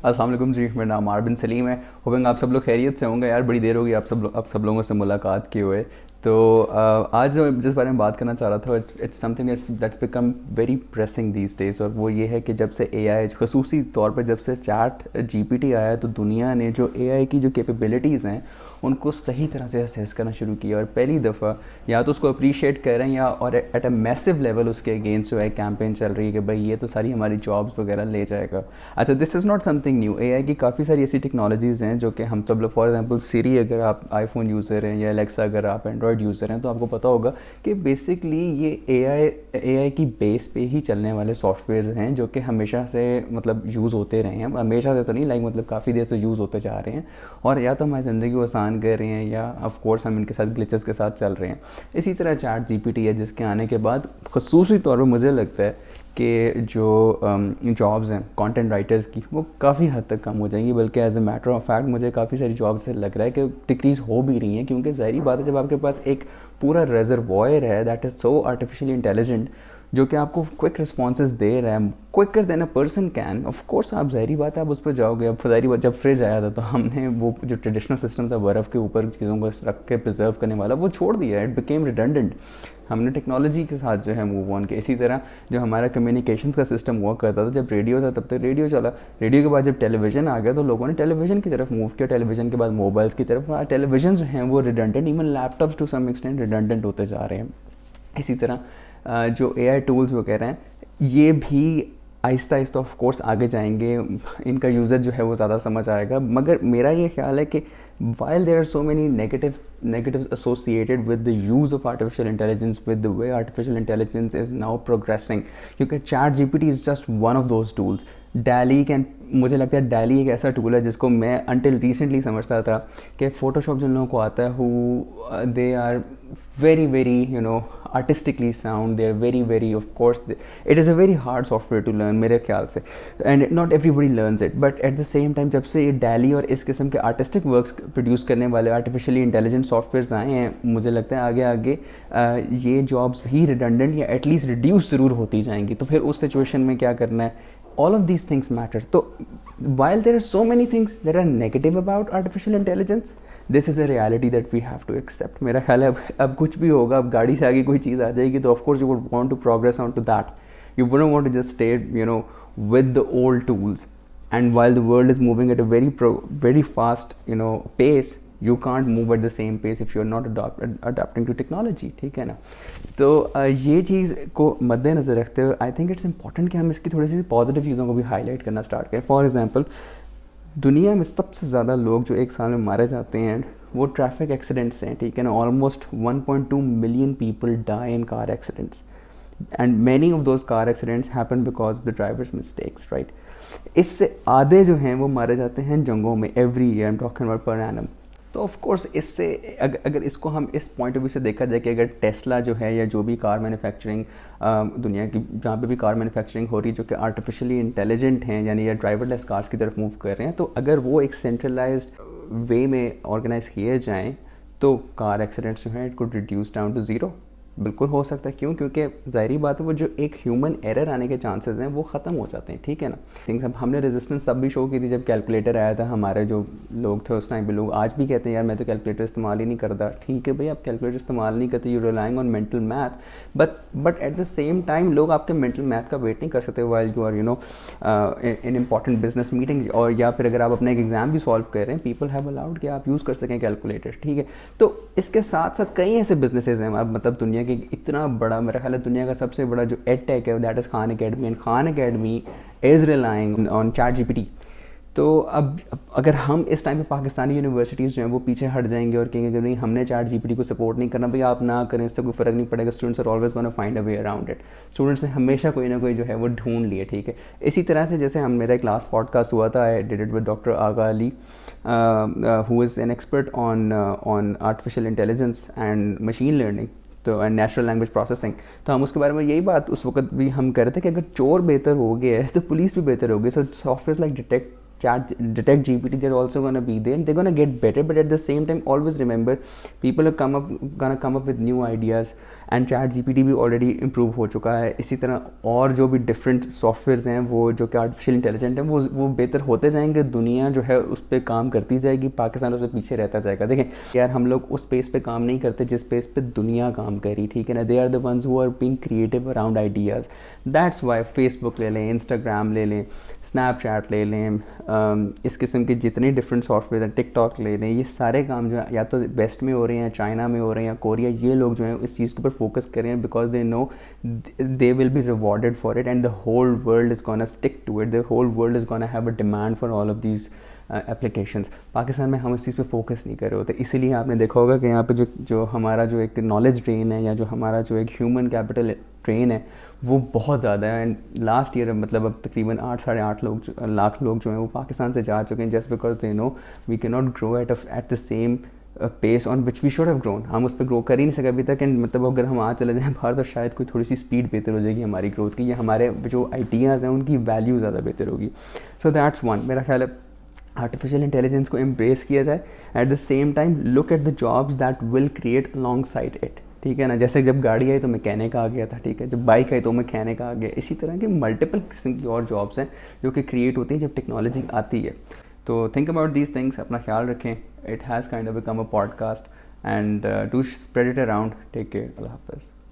अस्सलाम वालेकुम जी, मेरा नाम आर बिन सलीम है। होपिंग आप सब लोग खैरियत से होंगे। यार बड़ी देर होगी आप सब लोगों से मुलाकात किए हुए। तो आज जो जिस बारे में बात करना चाह रहा था, it's something that's become very pressing these days. और वो ये है कि जब से एआई, खसूसी तौर पर जब से चैट जीपीटी आया है, तो दुनिया ने जो एआई की जो कैपेबिलिटीज़ हैं उनको सही तरह से असेस करना शुरू किया। और पहली दफ़ा या तो उसको अप्रिशिएट कर रहे हैं, या और एट अ मैसिव लेवल उसके अगेंस्ट जो है कैंपेन चल रही है कि भाई ये तो सारी हमारी जॉब्स वगैरह ले जाएगा। अच्छा, this is not something new. AI की काफ़ी सारी ऐसी टेक्नोलॉजीज़ हैं जो कि हम सब लोग, फॉर एग्जांपल सिरी, अगर आप आईफोन यूज़र हैं, या एलेक्सा अगर आप एंड्रॉयड यूज़र हैं, तो आपको पता होगा कि बेसिकली ये एआई की बेस पे ही चलने वाले सॉफ्टवेयर हैं जो कि हमेशा से मतलब यूज़ होते रहे हैं। हमेशा से तो नहीं, लाइक मतलब काफ़ी देर से यूज़ होते जा रहे हैं, और या तो हमारी ज़िंदगी को आसान कर रहे हैं, या ऑफ कोर्स हम इनके साथ ग्लिचेस के साथ चल रहे हैं। इसी तरह चैट जीपीटी है, जिसके आने के बाद खसूसी तौर पर मुझे लगता है कि जो जॉब्स हैं कंटेंट राइटर्स की, वो काफ़ी हद तक कम हो जाएंगी। बल्कि as a matter of fact मुझे काफ़ी सारी जॉब्स से लग रहा है कि डिक्रीज़ हो भी रही हैं, क्योंकि ज़ाहिर बात है जब आपके पास एक पूरा रिजर्वॉयर है that is so artificially intelligent, जो कि आपको क्विक रिस्पॉन्सेज दे रहा है, quicker than a person can, of course आप ज़ाहिर बात है आप उस पर जाओगे। अब ज़ाहिर बात, जब फ्रिज आया था तो हमने वो जो ट्रेडिशनल सिस्टम था बर्फ़ के ऊपर चीज़ों को रख के प्रिजर्व करने वाला, वो छोड़ दिया। It became redundant. हमने टेक्नोलॉजी के साथ जो है मूव ऑन किया। इसी तरह जो हमारा कम्युनिकेशंस का सिस्टम हुआ करता था, जब रेडियो था तब तक रेडियो चला, रेडियो के बाद जब टेलीविज़न आ गया तो लोगों ने टेलीविज़न की तरफ मूव किया, टेलीविज़न के बाद मोबाइल्स की तरफ। टेलीविज़न जो हैं वो redundant, even laptops to some extent redundant होते जा रहे हैं। इसी तरह जो एआई टूल्स वगैरह हैं, ये भी आहिस्ता आहिस्ता ऑफ कोर्स आगे जाएंगे, इनका यूज़र जो है वो ज़्यादा समझ आएगा। मगर मेरा ये ख्याल है कि while there are so many negatives associated with the use of artificial intelligence, with the way artificial intelligence is now progressing, क्योंकि chat GPT is just one of those tools. Daily can, मुझे लगता है daily एक ऐसा tool है जिसको मैं until recently समझता था कि फ़ोटोशॉप जिन लोगों को आता है, who they are very very artistically sound, they are very of course it is a very hard software to learn मेरे ख्याल से, and not everybody learns it, but at the same time जब से ये डैली और इस किस्म के आर्टिस्टिक वर्क्स प्रोड्यूस करने वाले आर्टिफिशियली इंटेलिजेंट सॉफ्टवेयर्स आए हैं, मुझे लगता है आगे आगे ये जॉब्स भी रिडंडेंट या एटलीस्ट रिड्यूस ज़रूर होती जाएंगी। तो फिर उस सिचुएशन में क्या करना है, all of these things matter। तो while there are so many things that are negative about artificial intelligence, this is a reality that we have to accept. मेरा ख्याल है अब कुछ भी होगा, अब गाड़ी से आगे कोई चीज़ आ जाएगी तो of course you would want to progress on to that, you wouldn't want to just stay with the old tools. And while the world is moving at a very fast pace, you can't move at the same pace if you are not adopting to technology, ठीक है ना। तो ये चीज़ को मद्देनज़र रखते हुए I think it's important कि हम इसकी थोड़ी सी पॉजिटिव चीज़ों को भी हाईलाइट करना स्टार्ट करें। फॉर एग्जाम्पल, दुनिया में सबसे ज़्यादा लोग जो एक साल में मारे जाते हैं वो ट्रैफिक एक्सीडेंट्स हैं, ठीक है ना। Almost 1.2 million people die in car accidents, and many of those car accidents happen because the drivers mistakes, right. इससे आधे जो हैं वो मारे जाते हैं जंगों में every year, I am talking about per annum. तो ऑफ कोर्स इससे अगर इसको हम इस पॉइंट ऑफ व्यू से देखा जाए कि अगर टेस्ला जो है, या जो भी कार मैन्युफैक्चरिंग दुनिया की जहाँ पे भी कार मैन्युफैक्चरिंग हो रही है जो कि आर्टिफिशियली इंटेलिजेंट हैं, यानी या ड्राइवरलेस कार्स की तरफ मूव कर रहे हैं, तो अगर वो एक सेंट्रलाइज्ड वे में ऑर्गेनाइज किए जाएँ तो कार एक्सीडेंट्स जो हैं it could reduce down to zero. बिल्कुल हो सकता है, क्यों? क्योंकि ज़ाहिरी बात है वो जो एक ह्यूमन एरर आने के चांसेस हैं वो ख़त्म हो जाते हैं, ठीक है ना। थिंग्स अब हमने रेजिस्टेंस तब भी शो की थी जब कैलकुलेटर आया था। हमारे जो लोग थे उस टाइम पे, लोग आज भी कहते हैं यार मैं तो कैलकुलेटर इस्तेमाल ही नहीं करता। ठीक है भाई, आप कैलकुलेटर इस्तेमाल नहीं करते, you relying on mental math, but at the same time लोग आपके मेंटल मैथ का वेट नहीं कर सकते while you are in important business meeting, और या फिर अगर आप अपना एक एग्जाम भी सॉल्व कर रहे हैं, पीपल हैव अलाउड कि आप यूज़ कर सकें कैलकुलेटर, ठीक है। तो इसके साथ साथ कई ऐसे बिजनेसेस हैं, अब मतलब दुनिया के इतना बड़ा, मेरा ख्याल है दुनिया का सबसे बड़ा जो एड टेक है that is Khan academy, and Khan academy is relying on chat GPT. तो अब अगर हम इस टाइम पे पाकिस्तानी यूनिवर्सिटीज़ जो हैं वो पीछे हट जाएंगे और कहेंगे कि नहीं हमने चैट जीपीटी को सपोर्ट नहीं करना, भाई आप ना करें, इससे कोई फ़र्क नहीं पड़ेगा, students are always gonna find a way around it. Students ने हमेशा कोई ना कोई जो है वो ढूंढ लिए, ठीक है। इसी तरह से जैसे हम, मेरा एक लास्ट पॉडकास्ट हुआ था, I did it with doctor Agha Ali who is an expert on artificial intelligence and machine learning, तो एंड नेचुरल लैंग्वेज प्रोसेसिंग। तो हम उसके बारे में यही बात उस वक्त भी हम कह रहे थे कि अगर चोर बेहतर हो गया है तो पुलिस भी बेहतर होगी। So software like chat detect GPT, they're also going to be there and they're going to get better, but at the same time always remember people are gonna come up with new ideas, and chat GPT भी already improve हो चुका है। इसी तरह और जो भी different software हैं वो जो कि आर्टिफिशियल इंटेलिजेंट हैं वो बेहतर होते जाएंगे, दुनिया जो है उस पर काम करती जाएगी, पाकिस्तान उससे पीछे रहता जाएगा। देखें यार, हम लोग उस स्पेस पे काम नहीं करते जिस स्पेस पे दुनिया काम करी, ठीक है ना। They are the ones who are being creative around ideas. That's why Facebook ले लें, इंस्टाग्राम ले लें, स्नैपचैट ले लें, इस किस्म के जितने डिफरेंट सॉफ्टवेयर हैं, टिकटॉक ले लें, ये सारे काम जो है या तो वेस्ट में हो रहे हैं, चाइना में हो रहे हैं या कोरिया, ये लोग जो हैं इस चीज़ के ऊपर फोकस करें because they know they will be rewarded for it and the whole world is gonna stick to it, the whole world is gonna have a demand for all of these applications. Pakistan में हम इस चीज़ पे focus नहीं कर रहे होते, इसीलिए आपने देखा होगा कि यहाँ पे जो हमारा जो एक नॉलेज ड्रेन है या जो हमारा जो एक ह्यूमन कैपिटल ड्रेन है वो बहुत ज़्यादा है। एंड लास्ट ईयर मतलब अब तकरीबन 8-8.5 लाख लोग जो हैं वो पाकिस्तान से जा चुके हैं, just because they know we can not grow at the same pace on which we should have grown. हम उस पर ग्रो कर ही नहीं सके अभी तक। एंड मतलब अगर हम आज चले जाएँ बाहर तो शायद कोई थोड़ी सी स्पीड बेहतर हो जाएगी हमारी ग्रोथ की, या हमारे जो आइडियाज़ हैं उनकी वैल्यू ज़्यादा बेहतर होगी। So that's one. मेरा ख्याल है आर्टिफिशियल इंटेलिजेंस को एम्ब्रेस किया जाए, eight the same time look at the jobs that will create along side it, ठीक है ना। जैसे जब गाड़ी आई तो मैकेनिक आ गया था, ठीक है, जब बाइक आई तो मैकेनिक आ गया। इसी तरह के मल्टीपल किस्म की और जॉब्स हैं जो कि क्रिएट होती हैं जब टेक्नोलॉजी आती है। तो थिंक अबाउट दीज थिंग्स, अपना ख्याल रखें। It has kind of become a podcast and do spread it around. Take care, अल्लाह हाफ़िज़।